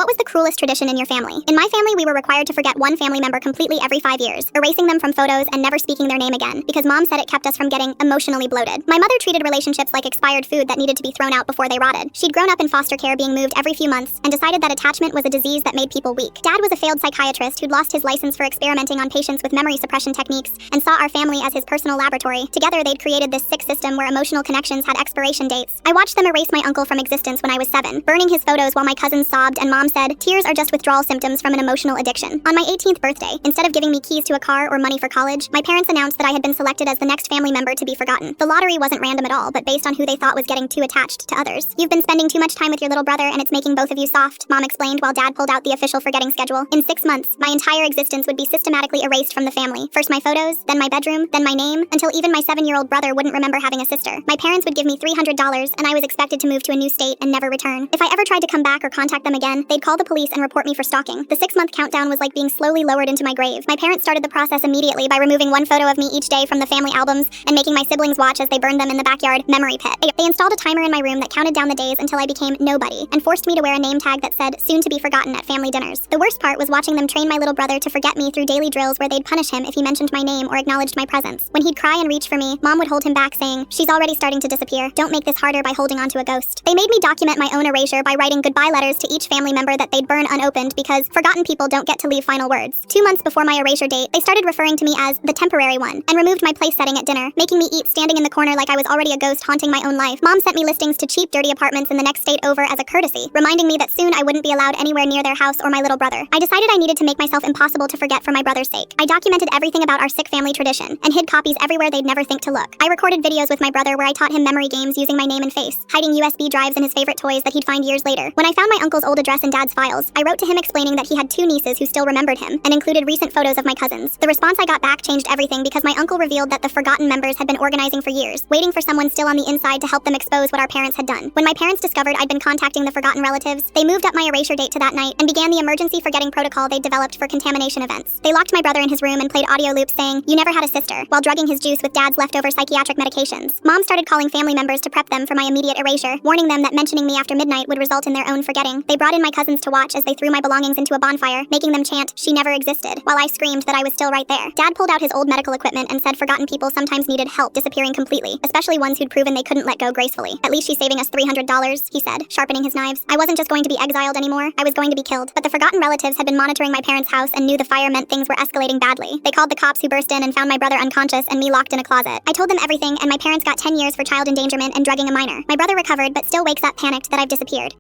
What was the cruelest tradition in your family? In my family, we were required to forget one family member completely every 5 years, erasing them from photos and never speaking their name again, because Mom said it kept us from getting emotionally bloated. My mother treated relationships like expired food that needed to be thrown out before they rotted. She'd grown up in foster care, being moved every few months, and decided that attachment was a disease that made people weak. Dad was a failed psychiatrist who'd lost his license for experimenting on patients with memory suppression techniques and saw our family as his personal laboratory. Together, they'd created this sick system where emotional connections had expiration dates. I watched them erase my uncle from existence when I was 7, burning his photos while my cousins sobbed, and Mom said, "Tears are just withdrawal symptoms from an emotional addiction." On my 18th birthday, instead of giving me keys to a car or money for college, my parents announced that I had been selected as the next family member to be forgotten. The lottery wasn't random at all, but based on who they thought was getting too attached to others. "You've been spending too much time with your little brother, and it's making both of you soft," Mom explained while Dad pulled out the official forgetting schedule. In 6 months, my entire existence would be systematically erased from the family. First my photos, then my bedroom, then my name, until even my 7-year-old brother wouldn't remember having a sister. My parents would give me $300, and I was expected to move to a new state and never return. If I ever tried to come back or contact them again, they'd call the police and report me for stalking. The 6-month countdown was like being slowly lowered into my grave. My parents started the process immediately by removing one photo of me each day from the family albums and making my siblings watch as they burned them in the backyard memory pit. They installed a timer in my room that counted down the days until I became nobody, and forced me to wear a name tag that said "soon to be forgotten" at family dinners. The worst part was watching them train my little brother to forget me through daily drills where they'd punish him if he mentioned my name or acknowledged my presence. When he'd cry and reach for me, Mom would hold him back, saying, "She's already starting to disappear. Don't make this harder by holding onto a ghost." They made me document my own erasure by writing goodbye letters to each family member that they'd burn unopened, because forgotten people don't get to leave final words. 2 months before my erasure date, they started referring to me as the temporary one, and removed my place setting at dinner, making me eat standing in the corner like I was already a ghost haunting my own life. Mom sent me listings to cheap, dirty apartments in the next state over as a courtesy, reminding me that soon I wouldn't be allowed anywhere near their house or my little brother. I decided I needed to make myself impossible to forget for my brother's sake. I documented everything about our sick family tradition, and hid copies everywhere they'd never think to look. I recorded videos with my brother where I taught him memory games using my name and face, hiding USB drives and his favorite toys that he'd find years later. When I found my uncle's old address in Dad's files, I wrote to him explaining that he had 2 nieces who still remembered him, and included recent photos of my cousins. The response I got back changed everything, because my uncle revealed that the forgotten members had been organizing for years, waiting for someone still on the inside to help them expose what our parents had done. When my parents discovered I'd been contacting the forgotten relatives, they moved up my erasure date to that night and began the emergency forgetting protocol they'd developed for contamination events. They locked my brother in his room and played audio loops saying, "You never had a sister," while drugging his juice with Dad's leftover psychiatric medications. Mom started calling family members to prep them for my immediate erasure, warning them that mentioning me after midnight would result in their own forgetting. They brought in my cousins to watch as they threw my belongings into a bonfire, making them chant, "She never existed," while I screamed that I was still right there. Dad pulled out his old medical equipment and said forgotten people sometimes needed help disappearing completely, especially ones who'd proven they couldn't let go gracefully. "At least she's saving us $300, he said, sharpening his knives. I wasn't just going to be exiled anymore, I was going to be killed. But the forgotten relatives had been monitoring my parents' house and knew the fire meant things were escalating badly. They called the cops, who burst in and found my brother unconscious and me locked in a closet. I told them everything, and my parents got 10 years for child endangerment and drugging a minor. My brother recovered, but still wakes up panicked that I've disappeared.